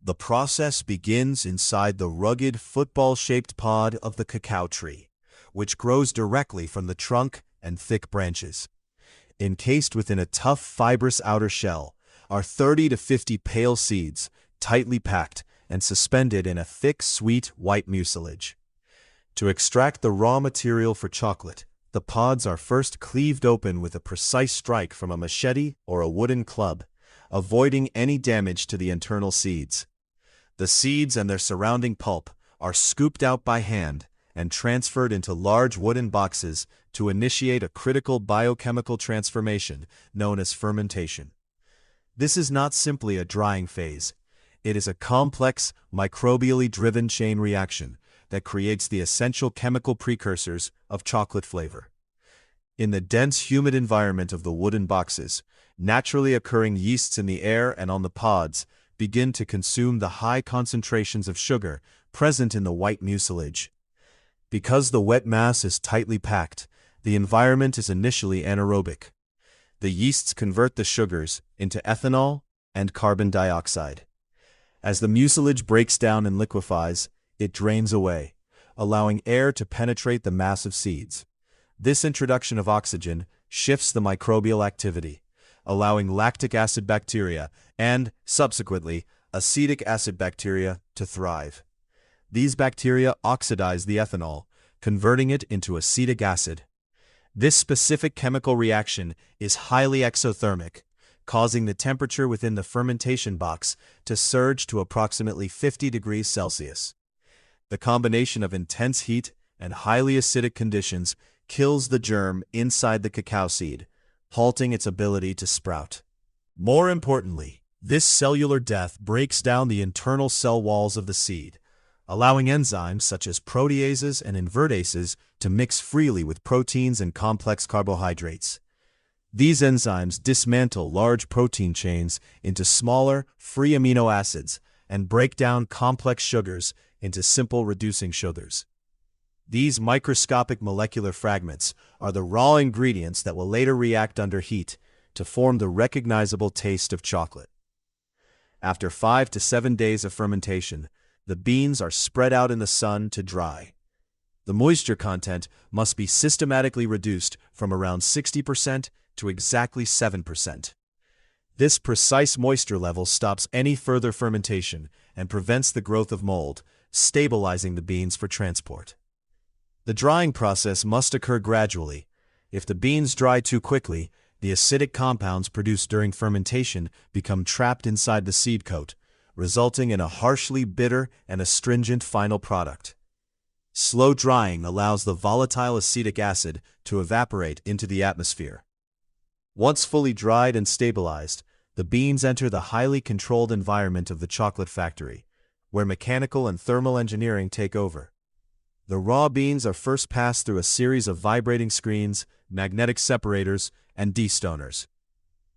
The process begins inside the rugged football-shaped pod of the cacao tree, which grows directly from the trunk and thick branches. Encased within a tough, fibrous outer shell are 30 to 50 pale seeds, tightly packed and suspended in a thick, sweet, white mucilage. To extract the raw material for chocolate, the pods are first cleaved open with a precise strike from a machete or a wooden club, avoiding any damage to the internal seeds. The seeds and their surrounding pulp are scooped out by hand and transferred into large wooden boxes to initiate a critical biochemical transformation known as fermentation. This is not simply a drying phase. It is a complex, microbially-driven chain reaction that creates the essential chemical precursors of chocolate flavor. In the dense, humid environment of the wooden boxes, naturally occurring yeasts in the air and on the pods begin to consume the high concentrations of sugar present in the white mucilage. Because the wet mass is tightly packed, the environment is initially anaerobic. The yeasts convert the sugars into ethanol and carbon dioxide. As the mucilage breaks down and liquefies, it drains away, allowing air to penetrate the mass of seeds. This introduction of oxygen shifts the microbial activity, allowing lactic acid bacteria and, subsequently, acetic acid bacteria to thrive. These bacteria oxidize the ethanol, converting it into acetic acid. This specific chemical reaction is highly exothermic, causing the temperature within the fermentation box to surge to approximately 50 degrees Celsius. The combination of intense heat and highly acidic conditions kills the germ inside the cacao seed, halting its ability to sprout. More importantly, this cellular death breaks down the internal cell walls of the seed, allowing enzymes such as proteases and invertases to mix freely with proteins and complex carbohydrates. These enzymes dismantle large protein chains into smaller, free amino acids and break down complex sugars into simple reducing sugars. These microscopic molecular fragments are the raw ingredients that will later react under heat to form the recognizable taste of chocolate. After 5 to 7 days of fermentation, the beans are spread out in the sun to dry. The moisture content must be systematically reduced from around 60% to exactly 7%. This precise moisture level stops any further fermentation and prevents the growth of mold, stabilizing the beans for transport. The drying process must occur gradually. If the beans dry too quickly, the acidic compounds produced during fermentation become trapped inside the seed coat, resulting in a harshly bitter and astringent final product. Slow drying allows the volatile acetic acid to evaporate into the atmosphere. Once fully dried and stabilized, the beans enter the highly controlled environment of the chocolate factory, where mechanical and thermal engineering take over. The raw beans are first passed through a series of vibrating screens, magnetic separators, and destoners.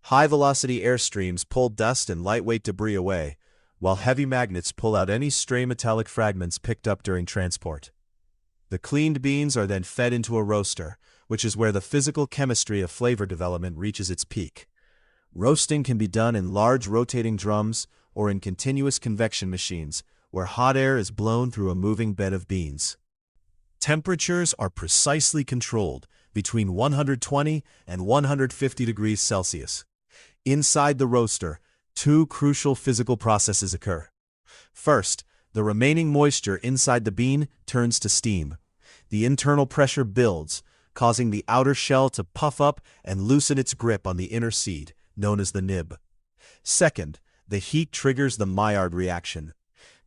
High-velocity air streams pull dust and lightweight debris away, while heavy magnets pull out any stray metallic fragments picked up during transport. The cleaned beans are then fed into a roaster, which is where the physical chemistry of flavor development reaches its peak. Roasting can be done in large rotating drums or in continuous convection machines, where hot air is blown through a moving bed of beans. Temperatures are precisely controlled between 120 and 150 degrees Celsius. Inside the roaster, two crucial physical processes occur. First, the remaining moisture inside the bean turns to steam. The internal pressure builds, causing the outer shell to puff up and loosen its grip on the inner seed, known as the nib. Second, the heat triggers the Maillard reaction.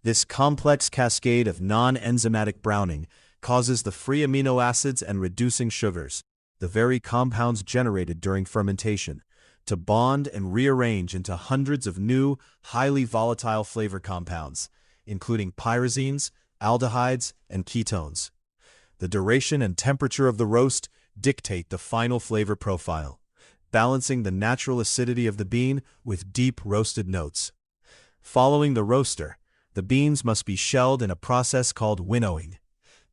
This complex cascade of non-enzymatic browning causes the free amino acids and reducing sugars, the very compounds generated during fermentation, to bond and rearrange into hundreds of new, highly volatile flavor compounds, including pyrazines, aldehydes, and ketones. The duration and temperature of the roast dictate the final flavor profile, balancing the natural acidity of the bean with deep roasted notes. Following the roaster, the beans must be shelled in a process called winnowing.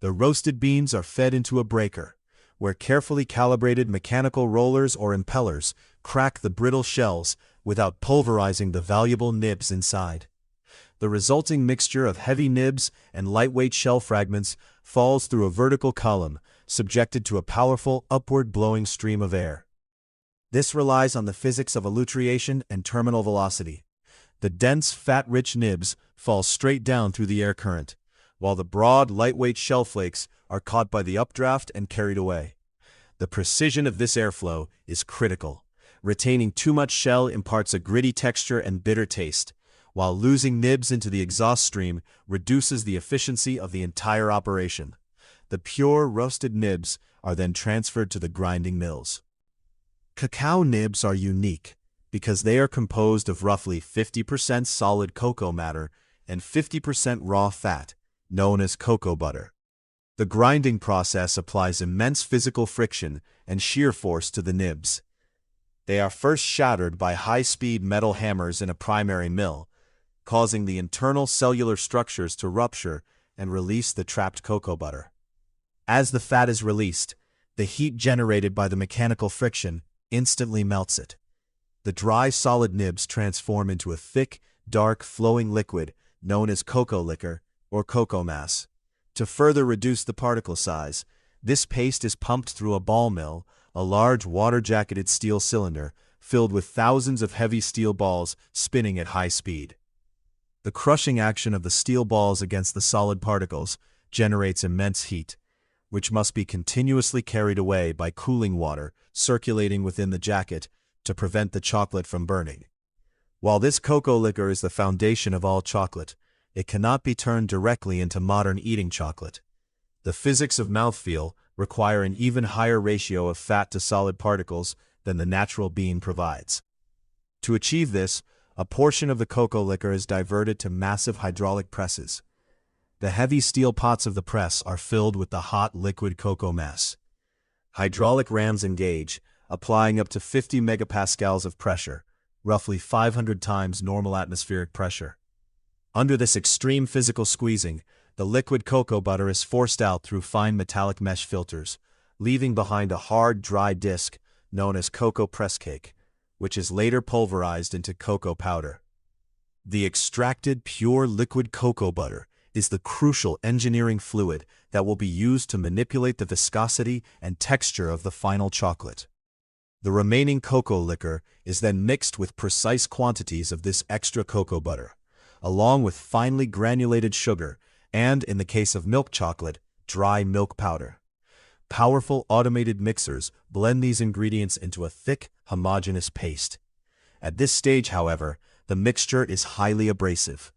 The roasted beans are fed into a breaker, where carefully calibrated mechanical rollers or impellers crack the brittle shells without pulverizing the valuable nibs inside. The resulting mixture of heavy nibs and lightweight shell fragments falls through a vertical column, subjected to a powerful upward-blowing stream of air. This relies on the physics of elutriation and terminal velocity. The dense, fat-rich nibs fall straight down through the air current, while the broad, lightweight shell flakes are caught by the updraft and carried away. The precision of this airflow is critical. Retaining too much shell imparts a gritty texture and bitter taste, while losing nibs into the exhaust stream reduces the efficiency of the entire operation. The pure, roasted nibs are then transferred to the grinding mills. Cacao nibs are unique because they are composed of roughly 50% solid cocoa matter and 50% raw fat, known as cocoa butter. The grinding process applies immense physical friction and shear force to the nibs. They are first shattered by high-speed metal hammers in a primary mill, causing the internal cellular structures to rupture and release the trapped cocoa butter. As the fat is released, the heat generated by the mechanical friction instantly melts it. The dry, solid nibs transform into a thick, dark, flowing liquid known as cocoa liquor or cocoa mass. To further reduce the particle size, this paste is pumped through a ball mill, a large water-jacketed steel cylinder filled with thousands of heavy steel balls spinning at high speed. The crushing action of the steel balls against the solid particles generates immense heat, which must be continuously carried away by cooling water circulating within the jacket to prevent the chocolate from burning. While this cocoa liquor is the foundation of all chocolate, it cannot be turned directly into modern eating chocolate. The physics of mouthfeel require an even higher ratio of fat to solid particles than the natural bean provides. To achieve this, a portion of the cocoa liquor is diverted to massive hydraulic presses. The heavy steel pots of the press are filled with the hot liquid cocoa mass. Hydraulic rams engage, applying up to 50 megapascals of pressure, roughly 500 times normal atmospheric pressure. Under this extreme physical squeezing, the liquid cocoa butter is forced out through fine metallic mesh filters, leaving behind a hard, dry disc known as cocoa press cake, which is later pulverized into cocoa powder. The extracted pure liquid cocoa butter is the crucial engineering fluid that will be used to manipulate the viscosity and texture of the final chocolate. The remaining cocoa liquor is then mixed with precise quantities of this extra cocoa butter, along with finely granulated sugar and, in the case of milk chocolate, dry milk powder. Powerful automated mixers blend these ingredients into a thick, homogeneous paste. At this stage, however, the mixture is highly abrasive.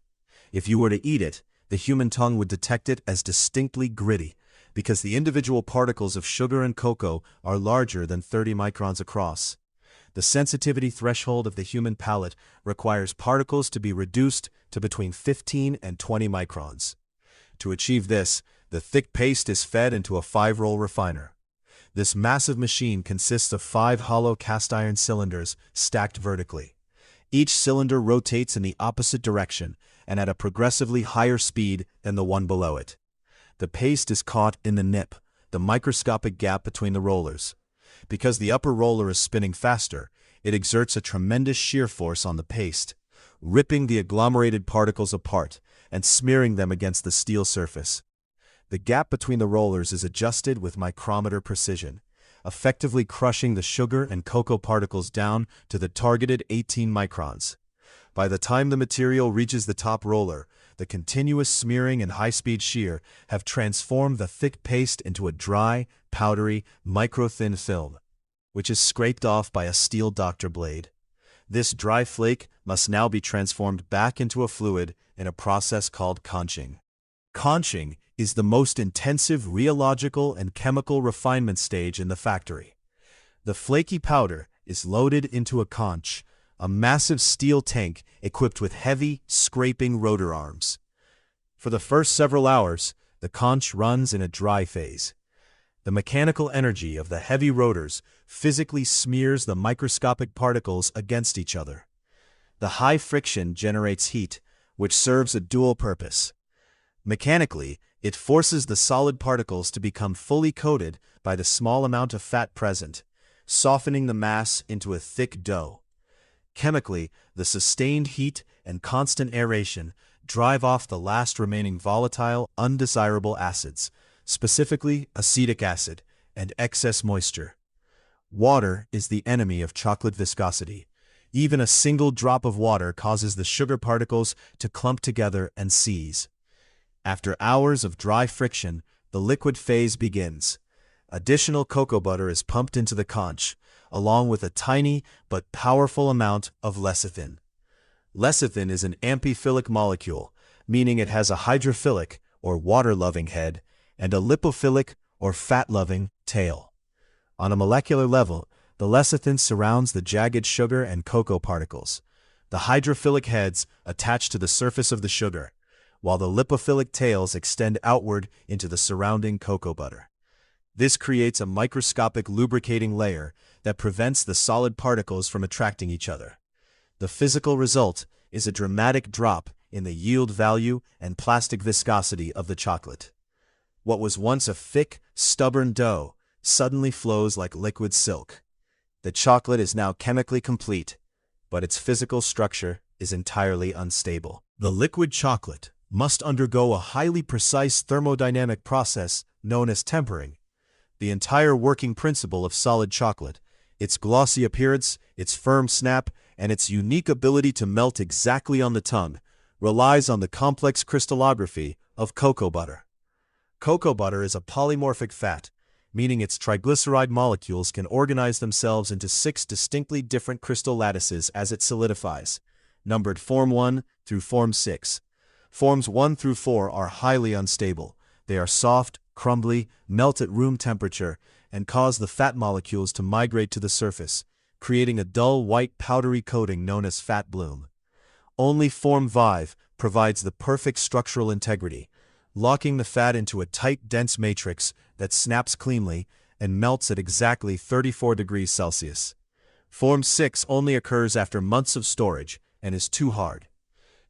If you were to eat it, the human tongue would detect it as distinctly gritty, because the individual particles of sugar and cocoa are larger than 30 microns across. The sensitivity threshold of the human palate requires particles to be reduced to between 15 and 20 microns. To achieve this, the thick paste is fed into a 5-roll refiner. This massive machine consists of 5 hollow cast iron cylinders stacked vertically. Each cylinder rotates in the opposite direction and at a progressively higher speed than the one below it. The paste is caught in the nip, the microscopic gap between the rollers. Because the upper roller is spinning faster, it exerts a tremendous shear force on the paste, ripping the agglomerated particles apart and smearing them against the steel surface. The gap between the rollers is adjusted with micrometer precision, effectively crushing the sugar and cocoa particles down to the targeted 18 microns. By the time the material reaches the top roller, the continuous smearing and high-speed shear have transformed the thick paste into a dry, powdery, micro-thin film, which is scraped off by a steel doctor blade. This dry flake must now be transformed back into a fluid in a process called conching. Conching is the most intensive rheological and chemical refinement stage in the factory. The flaky powder is loaded into a conch, a massive steel tank equipped with heavy, scraping rotor arms. For the first several hours, the conch runs in a dry phase. The mechanical energy of the heavy rotors physically smears the microscopic particles against each other. The high friction generates heat, which serves a dual purpose. Mechanically, it forces the solid particles to become fully coated by the small amount of fat present, softening the mass into a thick dough. Chemically, the sustained heat and constant aeration drive off the last remaining volatile, undesirable acids, specifically acetic acid and excess moisture. Water is the enemy of chocolate viscosity. Even a single drop of water causes the sugar particles to clump together and seize. After hours of dry friction, the liquid phase begins. Additional cocoa butter is pumped into the conch, along with a tiny but powerful amount of lecithin. Lecithin is an amphiphilic molecule, meaning it has a hydrophilic, or water-loving head, and a lipophilic, or fat-loving, tail. On a molecular level, the lecithin surrounds the jagged sugar and cocoa particles. The hydrophilic heads attach to the surface of the sugar, while the lipophilic tails extend outward into the surrounding cocoa butter. This creates a microscopic lubricating layer that prevents the solid particles from attracting each other. The physical result is a dramatic drop in the yield value and plastic viscosity of the chocolate. What was once a thick, stubborn dough suddenly flows like liquid silk. The chocolate is now chemically complete, but its physical structure is entirely unstable. The liquid chocolate must undergo a highly precise thermodynamic process known as tempering. The entire working principle of solid chocolate, its glossy appearance, its firm snap, and its unique ability to melt exactly on the tongue, relies on the complex crystallography of cocoa butter. Cocoa butter is a polymorphic fat, meaning its triglyceride molecules can organize themselves into 6 distinctly different crystal lattices as it solidifies, numbered Form 1 through Form 6. Forms 1 through 4 are highly unstable. They are soft, crumbly, melt at room temperature, and cause the fat molecules to migrate to the surface, creating a dull white powdery coating known as fat bloom. Only Form 5 provides the perfect structural integrity, locking the fat into a tight, dense matrix that snaps cleanly and melts at exactly 34 degrees Celsius. Form 6 only occurs after months of storage and is too hard.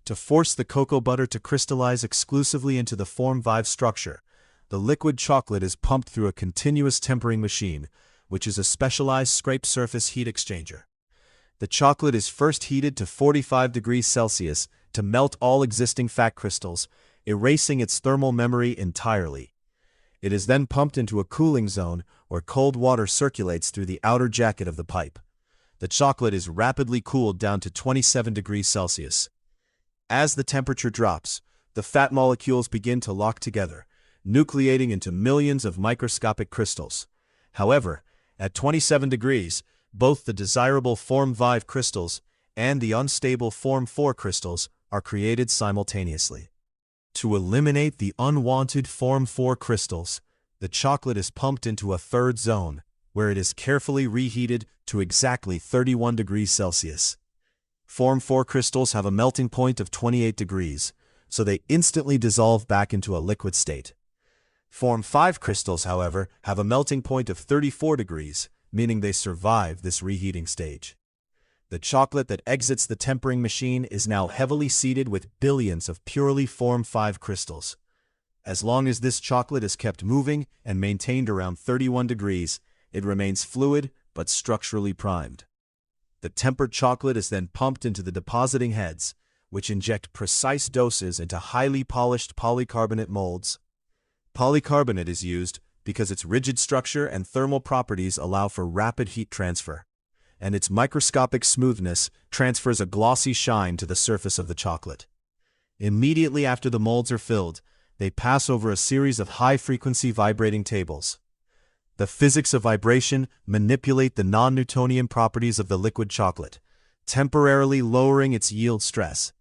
To force the cocoa butter to crystallize exclusively into the Form 5 structure, the liquid chocolate is pumped through a continuous tempering machine, which is a specialized scrape surface heat exchanger. The chocolate is first heated to 45 degrees Celsius to melt all existing fat crystals, erasing its thermal memory entirely. It is then pumped into a cooling zone where cold water circulates through the outer jacket of the pipe. The chocolate is rapidly cooled down to 27 degrees Celsius. As the temperature drops, the fat molecules begin to lock together, nucleating into millions of microscopic crystals. However, at 27 degrees, both the desirable Form 5 crystals and the unstable Form 4 crystals are created simultaneously. To eliminate the unwanted Form 4 crystals, the chocolate is pumped into a third zone, where it is carefully reheated to exactly 31 degrees Celsius. Form 4 crystals have a melting point of 28 degrees, so they instantly dissolve back into a liquid state. Form 5 crystals, however, have a melting point of 34 degrees, meaning they survive this reheating stage. The chocolate that exits the tempering machine is now heavily seeded with billions of purely Form 5 crystals. As long as this chocolate is kept moving and maintained around 31 degrees, it remains fluid but structurally primed. The tempered chocolate is then pumped into the depositing heads, which inject precise doses into highly polished polycarbonate molds. Polycarbonate is used because its rigid structure and thermal properties allow for rapid heat transfer, and its microscopic smoothness transfers a glossy shine to the surface of the chocolate. Immediately after the molds are filled, they pass over a series of high-frequency vibrating tables. The physics of vibration manipulate the non-Newtonian properties of the liquid chocolate, temporarily lowering its yield stress.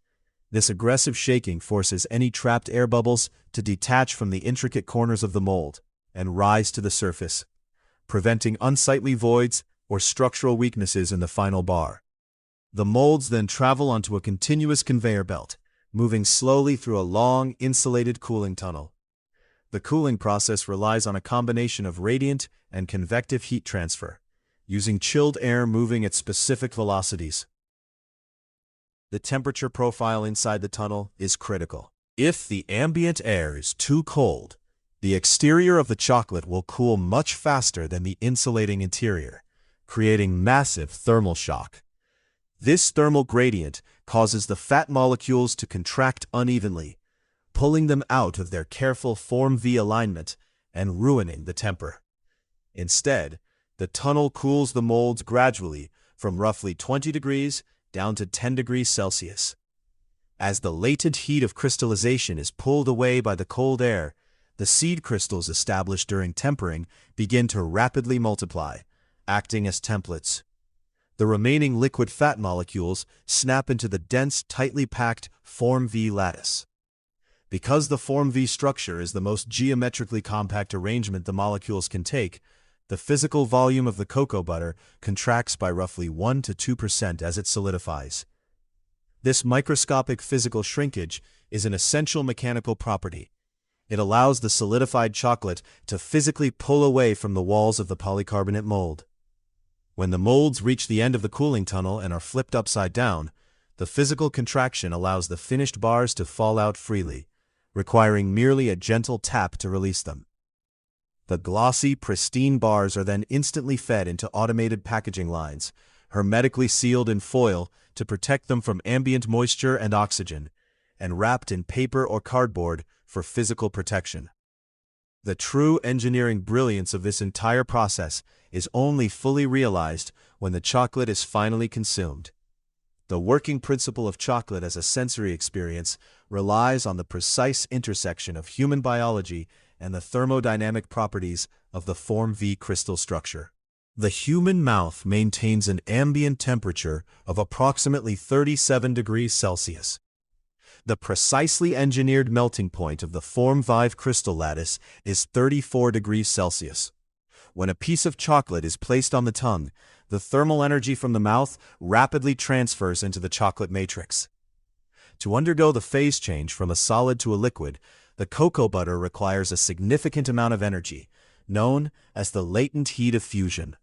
This aggressive shaking forces any trapped air bubbles to detach from the intricate corners of the mold and rise to the surface, preventing unsightly voids or structural weaknesses in the final bar. The molds then travel onto a continuous conveyor belt, moving slowly through a long, insulated cooling tunnel. The cooling process relies on a combination of radiant and convective heat transfer, using chilled air moving at specific velocities. The temperature profile inside the tunnel is critical. If the ambient air is too cold, the exterior of the chocolate will cool much faster than the insulating interior, creating massive thermal shock. This thermal gradient causes the fat molecules to contract unevenly, pulling them out of their careful form V alignment and ruining the temper. Instead, the tunnel cools the molds gradually from roughly 20 degrees down to 10 degrees Celsius. As the latent heat of crystallization is pulled away by the cold air, the seed crystals established during tempering begin to rapidly multiply, acting as templates. The remaining liquid fat molecules snap into the dense, tightly packed form V lattice. Because the form V structure is the most geometrically compact arrangement the molecules can take, the physical volume of the cocoa butter contracts by roughly 1 to 2% as it solidifies. This microscopic physical shrinkage is an essential mechanical property. It allows the solidified chocolate to physically pull away from the walls of the polycarbonate mold. When the molds reach the end of the cooling tunnel and are flipped upside down, the physical contraction allows the finished bars to fall out freely, requiring merely a gentle tap to release them. The glossy, pristine bars are then instantly fed into automated packaging lines, hermetically sealed in foil to protect them from ambient moisture and oxygen, and wrapped in paper or cardboard for physical protection. The true engineering brilliance of this entire process is only fully realized when the chocolate is finally consumed. The working principle of chocolate as a sensory experience relies on the precise intersection of human biology and the thermodynamic properties of the form V crystal structure. The human mouth maintains an ambient temperature of approximately 37 degrees Celsius. The precisely engineered melting point of the form V crystal lattice is 34 degrees Celsius. When a piece of chocolate is placed on the tongue, the thermal energy from the mouth rapidly transfers into the chocolate matrix. To undergo the phase change from a solid to a liquid, the cocoa butter requires a significant amount of energy, known as the latent heat of fusion.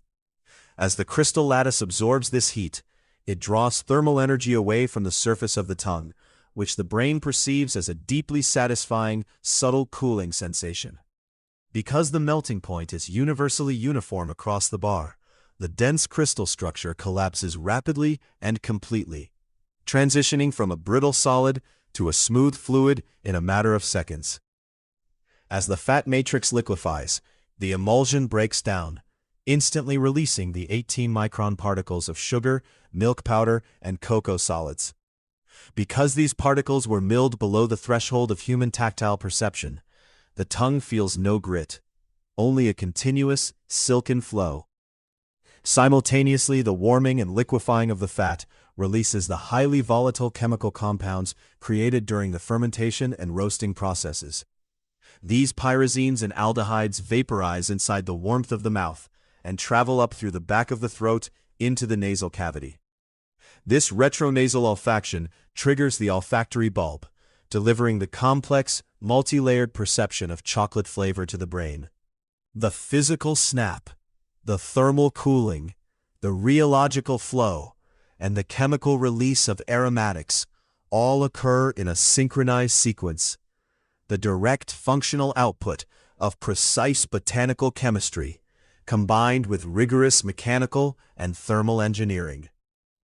As the crystal lattice absorbs this heat, it draws thermal energy away from the surface of the tongue, which the brain perceives as a deeply satisfying, subtle cooling sensation. Because the melting point is universally uniform across the bar, the dense crystal structure collapses rapidly and completely, transitioning from a brittle solid to a smooth fluid in a matter of seconds. As the fat matrix liquefies, the emulsion breaks down, instantly releasing the 18-micron particles of sugar, milk powder, and cocoa solids. Because these particles were milled below the threshold of human tactile perception, the tongue feels no grit, only a continuous, silken flow. Simultaneously, the warming and liquefying of the fat releases the highly volatile chemical compounds created during the fermentation and roasting processes. These pyrazines and aldehydes vaporize inside the warmth of the mouth and travel up through the back of the throat into the nasal cavity. This retronasal olfaction triggers the olfactory bulb, delivering the complex, multi-layered perception of chocolate flavor to the brain. The physical snap, the thermal cooling, the rheological flow, and the chemical release of aromatics all occur in a synchronized sequence, the direct functional output of precise botanical chemistry, combined with rigorous mechanical and thermal engineering.